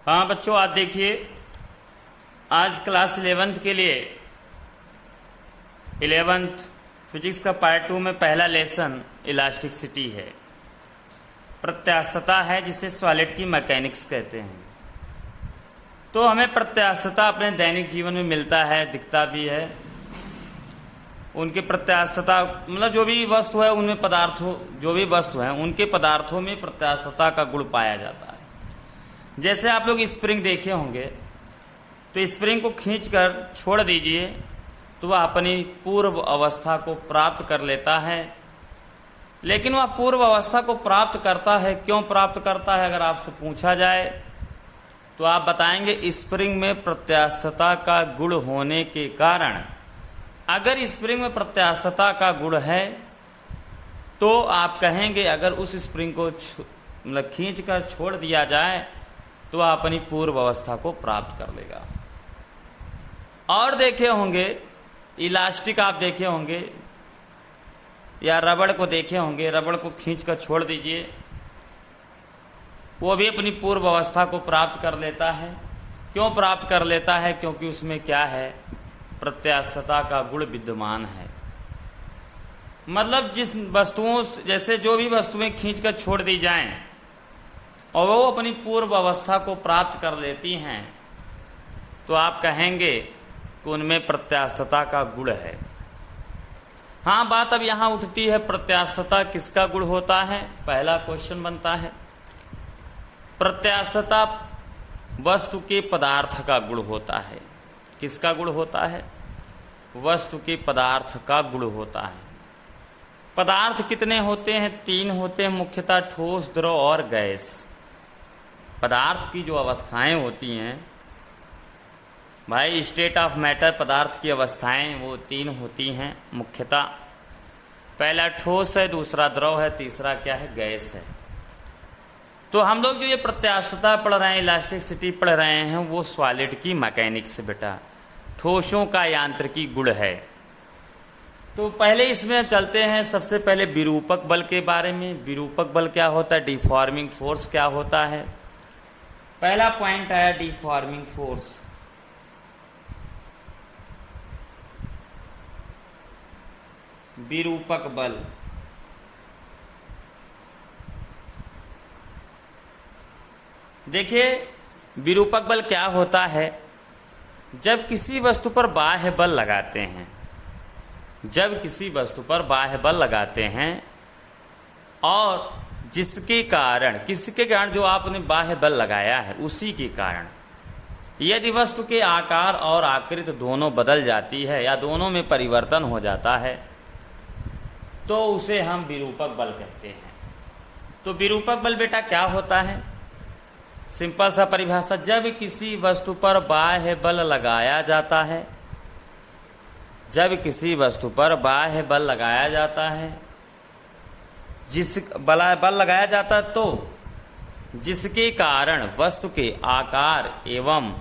हाँ बच्चों, आज देखिए, आज क्लास 11th के लिए 11th फिजिक्स का पार्ट 2 में पहला लेसन इलास्टिसिटी है, प्रत्यास्थता है जिसे सॉलिड की मैकेनिक्स कहते हैं। तो हमें प्रत्यास्थता अपने दैनिक जीवन में मिलता है, दिखता भी है। उनके प्रत्यास्थता मतलब जो भी वस्तु है उनमें उनके पदार्थों में प्रत्यास्थता का गुण पाया जाता है। जैसे आप लोग स्प्रिंग देखे होंगे, तो स्प्रिंग को खींचकर छोड़ दीजिए तो वह अपनी पूर्व अवस्था को प्राप्त कर लेता है। लेकिन वह पूर्व अवस्था को प्राप्त करता है, क्यों प्राप्त करता है? अगर आपसे पूछा जाए तो आप बताएंगे स्प्रिंग में प्रत्यास्थता का गुण होने के कारण। अगर स्प्रिंग में प्रत्यास्थता का गुण है तो आप कहेंगे अगर उस स्प्रिंग को मतलब खींच कर छोड़ दिया जाए तो वह अपनी पूर्व अवस्था को प्राप्त कर लेगा। और देखे होंगे इलास्टिक, आप देखे होंगे या रबड़ को देखे होंगे, रबड़ को खींच कर छोड़ दीजिए, वो भी अपनी पूर्व अवस्था को प्राप्त कर लेता है। क्यों प्राप्त कर लेता है? क्योंकि उसमें क्या है? प्रत्यास्थता का गुण विद्यमान है। मतलब जिस वस्तुओं, जैसे जो भी वस्तुएं खींचकर छोड़ दी जाएं और वो अपनी पूर्व अवस्था को प्राप्त कर लेती हैं, तो आप कहेंगे कि उनमें प्रत्यास्थता का गुण है। हाँ, बात अब यहाँ उठती है, प्रत्यास्थता किसका गुण होता है? पहला क्वेश्चन बनता है, प्रत्यास्थता वस्तु के पदार्थ का गुण होता है। किसका गुण होता है? वस्तु के पदार्थ का गुण होता है। पदार्थ कितने होते हैं? 3 होते हैं मुख्यतः, ठोस, द्रव और गैस। पदार्थ की जो अवस्थाएं होती हैं भाई, स्टेट ऑफ मैटर, पदार्थ की अवस्थाएं वो 3 होती हैं मुख्यतः। पहला ठोस है, दूसरा द्रव है, तीसरा क्या है? गैस है। तो हम लोग जो ये प्रत्यास्थता पढ़ रहे हैं, इलास्टिसिटी पढ़ रहे हैं, वो सॉलिड की मैकेनिक्स से बेटा, ठोसों का यांत्रिकी गुण है। तो पहले इसमें चलते हैं, सबसे पहले विरूपक बल के बारे में। विरूपक बल क्या होता है? डिफॉर्मिंग फोर्स क्या होता है? पहला पॉइंट आया डिफॉर्मिंग फोर्स। विरूपक बल, देखिए विरूपक बल क्या होता है? जब किसी वस्तु पर बाह्य बल लगाते हैं, और जिसके कारण, किसके कारण? जो आपने बाह्य बल लगाया है उसी के कारण यदि वस्तु के आकार और आकृति दोनों बदल जाती है या दोनों में परिवर्तन हो जाता है तो उसे हम विरूपक बल कहते हैं। तो विरूपक बल बेटा क्या होता है? सिंपल सा परिभाषा, जब किसी वस्तु पर बाह्य बल लगाया जाता है, बल लगाया जाता है तो जिसके कारण वस्तु के आकार एवं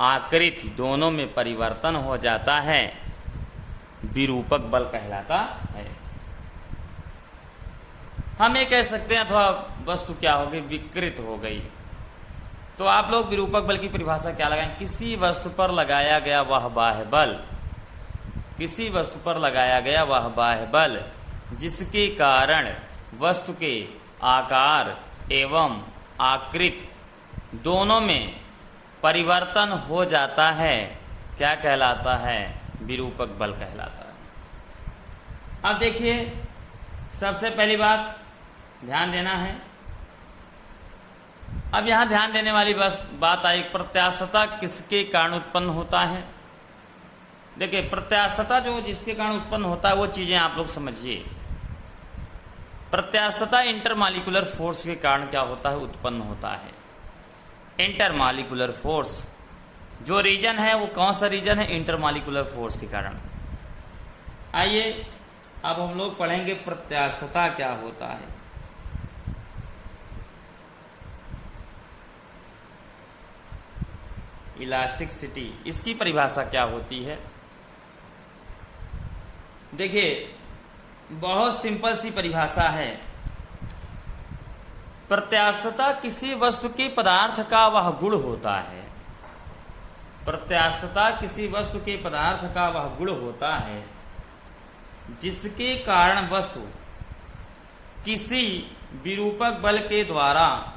आकृति दोनों में परिवर्तन हो जाता है, विरूपक बल कहलाता है। हम ये कह सकते हैं अथवा वस्तु क्या हो गई? विकृत हो गई। तो आप लोग विरूपक बल की परिभाषा क्या लगाएं? किसी वस्तु पर लगाया गया वह बाह्य बल, जिसके कारण वस्तु के आकार एवं आकृति दोनों में परिवर्तन हो जाता है, क्या कहलाता है? विरूपक बल कहलाता है। अब देखिए, सबसे पहली बात ध्यान देना है। अब यहाँ ध्यान देने वाली बात आई, प्रत्यास्थता किसके कारण उत्पन्न होता है? देखिए, प्रत्यास्थता जो जिसके कारण उत्पन्न होता है वो चीजें आप लोग समझिए। प्रत्यास्थता इंटरमॉलिक्यूलर फोर्स के कारण क्या होता है? उत्पन्न होता है। इंटरमॉलिक्यूलर फोर्स जो रीजन है वो कौन सा रीजन है? इंटरमॉलिक्यूलर फोर्स के कारण। आइए अब हम लोग पढ़ेंगे प्रत्यास्थता क्या होता है। इलास्टिसिटी, इसकी परिभाषा क्या होती है? देखिए बहुत सिंपल सी परिभाषा है। प्रत्यास्थता किसी वस्तु के पदार्थ का वह गुण होता है। प्रत्यास्थता किसी वस्तु के पदार्थ का वह गुण होता है जिसके कारण वस्तु किसी विरूपक बल के द्वारा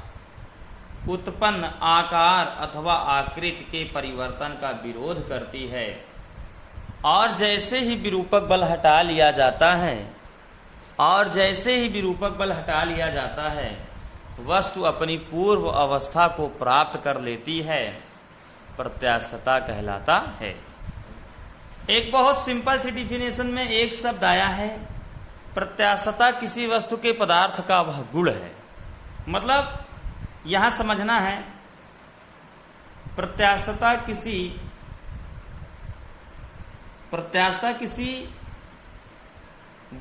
उत्पन्न आकार अथवा आकृति के परिवर्तन का विरोध करती है। और जैसे ही विरूपक बल हटा लिया जाता है वस्तु अपनी पूर्व अवस्था को प्राप्त कर लेती है, प्रत्यास्थता कहलाता है। एक बहुत सिंपल सी डिफिनेशन में एक शब्द आया है, प्रत्यास्थता किसी वस्तु के पदार्थ का वह गुण है। मतलब यहां समझना है, प्रत्यास्थता किसी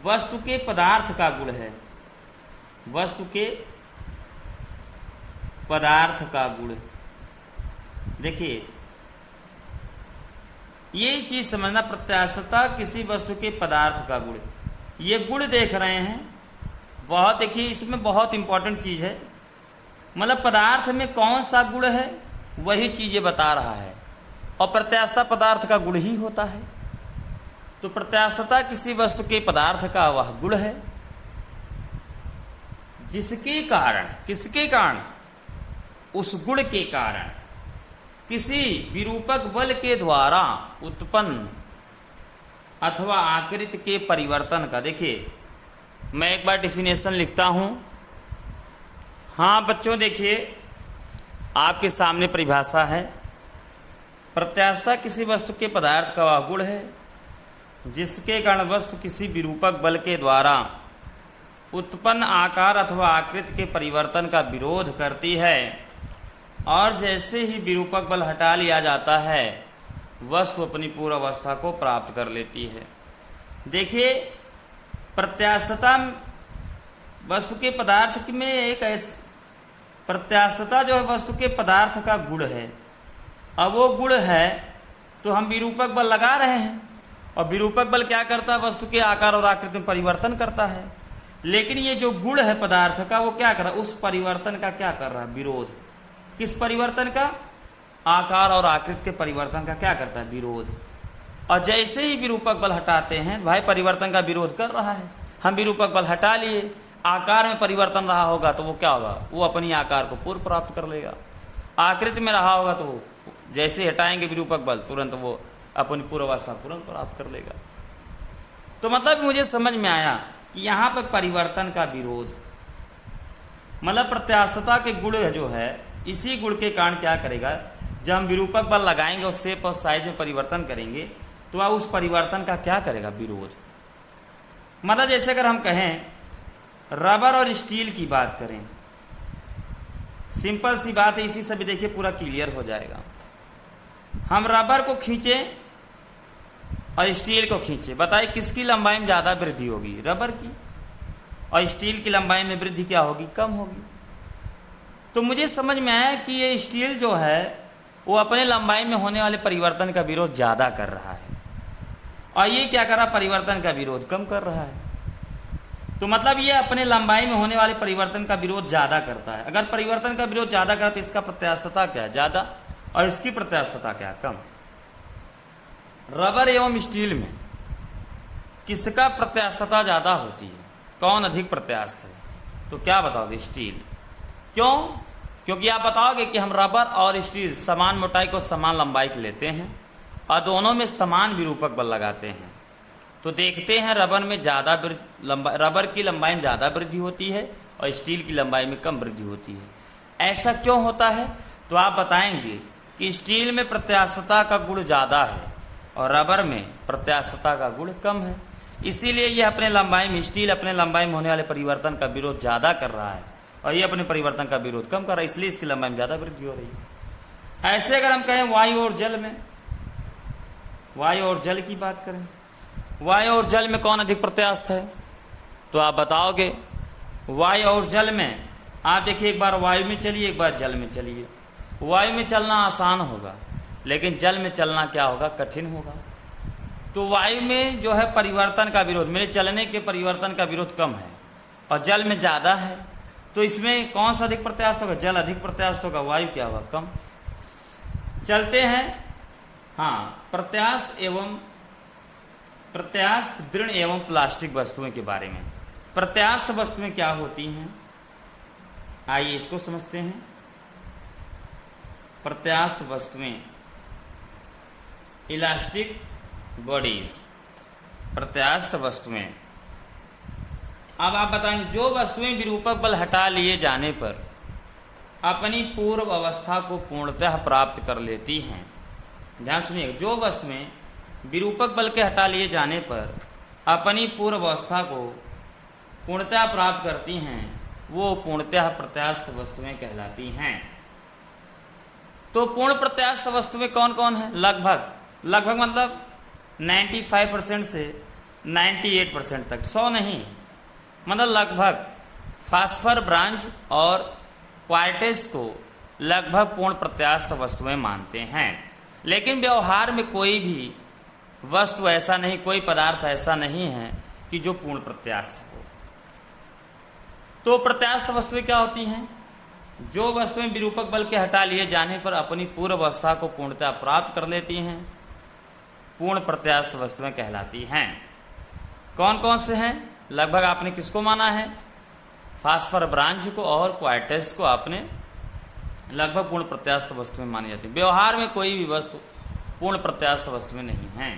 वस्तु के पदार्थ का गुण है। वस्तु के पदार्थ का गुण, देखिए ये चीज समझना, प्रत्यास्थता किसी वस्तु के पदार्थ का गुण। ये गुण देख रहे हैं, बहुत देखिए इसमें बहुत इंपॉर्टेंट चीज है। मतलब पदार्थ में कौन सा गुण है वही चीज ये बता रहा है, और प्रत्यास्थता पदार्थ का गुण ही होता है। तो प्रत्यास्थता किसी वस्तु के पदार्थ का वह गुण है जिसके कारण, किसके कारण, उस गुण के कारण किसी विरूपक बल के द्वारा उत्पन्न अथवा आकृति के परिवर्तन का। देखिए मैं एक बार डेफिनेशन लिखता हूं। हाँ बच्चों देखिए आपके सामने परिभाषा है, प्रत्यास्थता किसी वस्तु के पदार्थ का वह गुण है जिसके कारण वस्तु किसी विरूपक बल के द्वारा उत्पन्न आकार अथवा आकृति के परिवर्तन का विरोध करती है, और जैसे ही विरूपक बल हटा लिया जाता है वस्तु अपनी पूर्व अवस्था को प्राप्त कर लेती है। देखिए प्रत्यास्थता वस्तु के पदार्थ में एक ऐसी प्रत्यास्थता जो है वस्तु के पदार्थ का गुण है। अब वो गुण है तो हम विरूपक बल लगा रहे हैं, और विरूपक बल क्या करता है, वस्तु के आकार और आकृति में परिवर्तन करता है। लेकिन ये जो गुण है पदार्थ का वो क्या कर रहा है, उस परिवर्तन का क्या कर रहा है, विरोध। किस परिवर्तन का, आकार और आकृति के परिवर्तन का क्या करता है, विरोध। और जैसे ही विरूपक बल हटाते हैं भाई परिवर्तन का विरोध कर रहा है। हम विरूपक बल हटा लिए, आकार में परिवर्तन रहा होगा तो वो क्या होगा, वो अपनी आकार को पूर्व प्राप्त कर लेगा। आकृति में रहा होगा तो जैसे हटाएंगे विरूपक बल तुरंत वो अपनी पूर्वावस्था तुरंत प्राप्त कर लेगा। तो मतलब मुझे समझ में आया कि यहाँ पर परिवर्तन का विरोध, मतलब प्रत्यास्थता के गुण जो है इसी गुण के कारण क्या करेगा, जब हम विरूपक बल लगाएंगे और शेप और साइज में परिवर्तन करेंगे तो वह उस परिवर्तन का क्या करेगा, विरोध। मतलब जैसे अगर हम कहें रबर और स्टील की बात करें, सिंपल सी बात है, इसी से भी देखिए पूरा क्लियर हो जाएगा। हम रबर को खींचे और स्टील को खींचे, बताइए किसकी लंबाई में ज्यादा वृद्धि होगी, रबर की, और स्टील की लंबाई में वृद्धि क्या होगी, कम होगी। तो मुझे समझ में आया कि ये स्टील जो है वो अपने लंबाई में होने वाले परिवर्तन का विरोध ज्यादा कर रहा है, और ये क्या कर रहा, परिवर्तन का विरोध कम कर रहा है। तो मतलब ये अपने लंबाई में होने वाले परिवर्तन का विरोध ज्यादा करता है। अगर परिवर्तन का विरोध ज्यादा करता है तो इसका प्रत्यास्थता क्या है, ज्यादा, और इसकी प्रत्यास्थता क्या, कम। रबर एवं स्टील में किसका प्रत्यास्थता ज्यादा होती है, कौन अधिक प्रत्यास्थ है, तो क्या बताओगे, स्टील। क्यों, क्योंकि आप बताओगे कि हम रबर और स्टील समान मोटाई को समान लंबाई के लेते हैं और दोनों में समान विरूपक बल लगाते हैं, तो देखते हैं रबर में ज्यादा रबर की लंबाई में ज्यादा वृद्धि होती है और स्टील की लंबाई में कम वृद्धि होती है। ऐसा क्यों होता है, तो आप बताएंगे कि स्टील में प्रत्यास्थता का गुण ज्यादा है और रबर में प्रत्यास्थता का गुण कम है, इसीलिए यह अपने लंबाई में, स्टील अपने लंबाई में होने वाले परिवर्तन का विरोध ज्यादा कर रहा है और ये अपने परिवर्तन का विरोध कम कर रहा है, इसलिए इसकी लंबाई में ज्यादा वृद्धि हो रही है। ऐसे अगर हम कहें वायु और जल में, वायु और जल की बात करें, वायु और जल में कौन अधिक प्रत्यास्थ है, तो आप बताओगे वायु और जल में। आप देखिए एक बार वायु में चलिए, एक बार जल में चलिए। वायु में चलना आसान होगा लेकिन जल में चलना क्या होगा, कठिन होगा। तो वायु में जो है परिवर्तन का विरोध, मेरे चलने के परिवर्तन का विरोध कम है, और जल में ज्यादा है। तो इसमें कौन सा अधिक प्रत्यास्थ होगा? जल अधिक प्रत्यास्थ होगा, वायु क्या होगा? कम। चलते हैं हाँ प्रत्यास्थ दृढ़ एवं प्लास्टिक वस्तुएं के बारे में। प्रत्यास्थ वस्तुएं क्या होती हैं, आइए इसको समझते हैं। प्रत्यास्थ वस्तुएं, इलास्टिक बॉडीज, प्रत्यास्थ वस्तुएं। अब आप बताएंगे, जो वस्तुएं विरूपक बल हटा लिए जाने पर अपनी पूर्व अवस्था को पूर्णतः प्राप्त कर लेती हैं। ध्यान सुनिए, जो वस्तुएं विरूपक बल के हटा लिए जाने पर अपनी पूर्व अवस्था को पूर्णतः प्राप्त करती हैं, वो पूर्णतः प्रत्यास्थ वस्तुएं कहलाती हैं। तो पूर्ण प्रत्यास्थ वस्तुएं कौन कौन है? लगभग मतलब 95% से 98% तक, 100 नहीं, मतलब लगभग फास्फर, ब्रांज और क्वार्टेज को लगभग पूर्ण प्रत्यास्थ वस्तुएं मानते हैं। लेकिन व्यवहार में कोई भी वस्तु ऐसा नहीं, कोई पदार्थ ऐसा नहीं है कि जो पूर्ण प्रत्यास्थ हो। तो प्रत्यास्थ वस्तुएं क्या होती हैं? जो वस्तुएं विरूपक बल के हटा लिए जाने पर अपनी पूर्व अवस्था को पूर्णतः प्राप्त कर लेती हैं, पूर्ण प्रत्यास्थ वस्तुएं कहलाती हैं। कौन कौन से हैं? लगभग आपने किसको माना है? फास्फर, ब्रांज को और क्वार्टेज को आपने लगभग पूर्ण प्रत्यास्थ वस्तुएं मानी जाती है। व्यवहार में कोई भी वस्तु पूर्ण प्रत्यास्थ वस्तुएं नहीं हैं।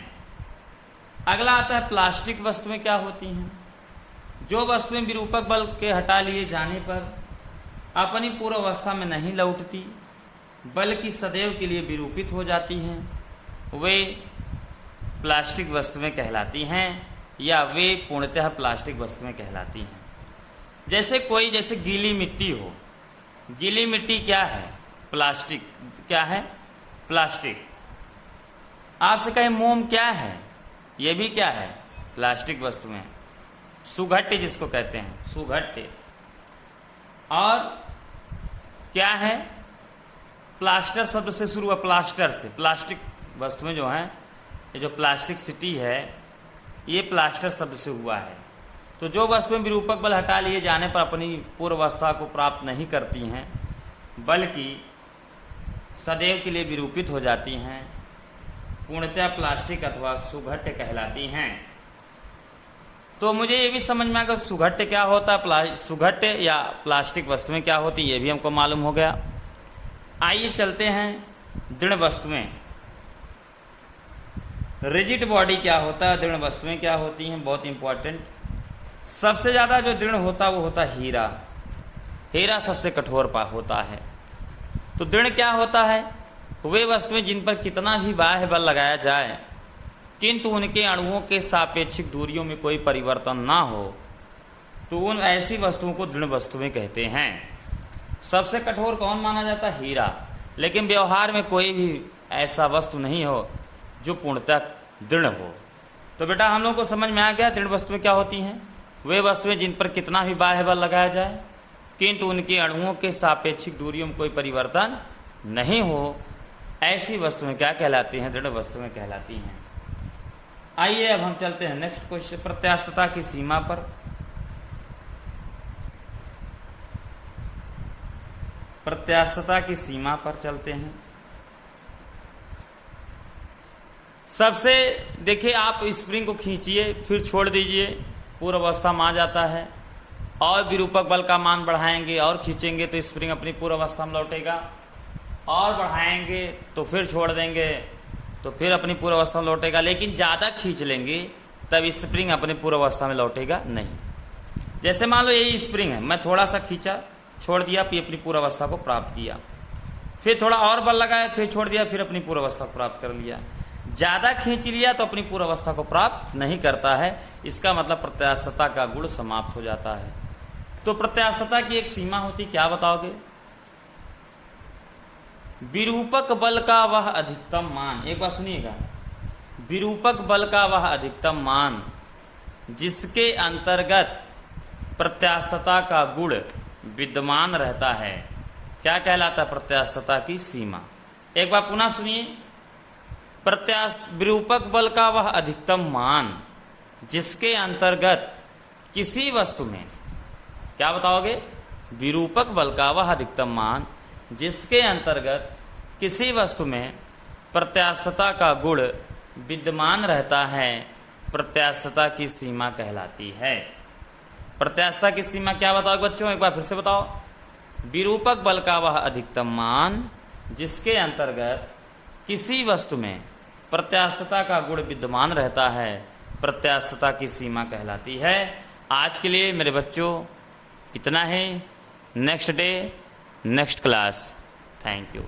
अगला आता है प्लास्टिक वस्तुएं क्या होती हैं? जो वस्तुएं विरूपक बल के हटा लिए जाने पर अपनी पूर्व अवस्था में नहीं लौटती बल्कि सदैव के लिए विरूपित हो जाती हैं, वे प्लास्टिक वस्तुएं कहलाती हैं या वे पूर्णतः प्लास्टिक वस्तुएं कहलाती हैं। जैसे गीली मिट्टी हो, गीली मिट्टी क्या है? प्लास्टिक। क्या है? प्लास्टिक। आपसे कहे मोम क्या है? ये भी क्या है? प्लास्टिक वस्तुएं। सुघट्टे जिसको कहते हैं, सुघट्टे। और क्या है? प्लास्टर शब्द से शुरू हुआ, प्लास्टर से। प्लास्टिक वस्तुएं जो हैं, ये जो प्लास्टिक सिटी है, ये प्लास्टर शब्द से हुआ है। तो जो वस्तुएं विरूपक बल हटा लिए जाने पर अपनी पूर्व अवस्था को प्राप्त नहीं करती हैं बल्कि सदैव के लिए विरूपित हो जाती हैं, पूर्णतः प्लास्टिक अथवा सुघट्ट कहलाती हैं। तो मुझे ये भी समझ में आएगा सुघट्ट क्या होता है, सुघट्ट या प्लास्टिक वस्तुएं क्या होती, ये भी हमको मालूम हो गया। आइए चलते हैं दृढ़ वस्तुएं। रिजिड बॉडी क्या होता है, दृढ़ वस्तुएं क्या होती हैं, बहुत इंपॉर्टेंट। सबसे ज्यादा जो दृढ़ होता है वो होता है हीरा। हीरा सबसे कठोर होता है। तो दृढ़ क्या होता है? वे वस्तुएं जिन पर कितना भी बाह्य बल लगाया जाए किंतु उनके अणुओं के सापेक्षिक दूरियों में कोई परिवर्तन ना हो, तो उन ऐसी वस्तुओं को दृढ़ वस्तुएं कहते हैं। सबसे कठोर कौन माना जाता है? हीरा। लेकिन व्यवहार में कोई भी ऐसा वस्तु नहीं हो जो पूर्णतः दृढ़ हो। तो बेटा हम लोग को समझ में आ गया दृढ़ वस्तुएं क्या होती हैं? वे वस्तुएं जिन पर कितना भी बाह्य बल लगाया जाए किंतु उनके अणुओं के सापेक्षिक दूरियों में कोई परिवर्तन नहीं हो, ऐसी वस्तुएं क्या कहलाती हैं? दृढ़ वस्तुएं कहलाती हैं। आइए अब हम चलते हैं नेक्स्ट क्वेश्चन, प्रत्यास्थता की सीमा पर। प्रत्यास्थता की सीमा पर चलते हैं। सबसे देखिए, आप स्प्रिंग को खींचिए फिर छोड़ दीजिए, पूर्व अवस्था में आ जाता है, और विरूपक बल का मान बढ़ाएंगे और खींचेंगे तो स्प्रिंग अपनी पूर्व अवस्था में लौटेगा, और बढ़ाएंगे तो फिर छोड़ देंगे तो फिर अपनी पूर्व अवस्था में लौटेगा। लेकिन ज़्यादा खींच लेंगे तब स्प्रिंग अपनी पूर्व अवस्था में लौटेगा नहीं। जैसे मान लो यही स्प्रिंग है, मैं थोड़ा सा खींचा, छोड़ दिया, फिर अपनी पूर्व अवस्था को प्राप्त किया, फिर थोड़ा और बल लगाया, फिर छोड़ दिया, फिर अपनी पूर्व अवस्था को प्राप्त कर लिया। ज़्यादा खींच लिया तो अपनी पूर्व अवस्था को प्राप्त नहीं करता है, इसका मतलब प्रत्यास्थता का गुण समाप्त हो जाता है। तो प्रत्यास्थता की एक सीमा होती, क्या बताओगे? विरूपक बल का वह अधिकतम मान, एक बार सुनिएगा, विरूपक बल का वह अधिकतम मान जिसके अंतर्गत प्रत्यास्थता का गुण विद्यमान रहता है, क्या कहलाता है? प्रत्यास्थता की सीमा। एक बार पुनः सुनिए, विरूपक बल का वह अधिकतम मान जिसके अंतर्गत किसी वस्तु में, क्या बताओगे? विरूपक बल का वह अधिकतम मान जिसके अंतर्गत किसी वस्तु में प्रत्यास्थता का गुण विद्यमान रहता है प्रत्यास्थता की सीमा कहलाती है। प्रत्यास्थता की सीमा क्या बताओ बच्चों, एक बार फिर से बताओ। विरूपक बल का वह अधिकतम मान जिसके अंतर्गत किसी वस्तु में प्रत्यास्थता का गुण विद्यमान रहता है प्रत्यास्थता की सीमा कहलाती है। आज के लिए मेरे बच्चों इतना ही। Next day next class. Thank you.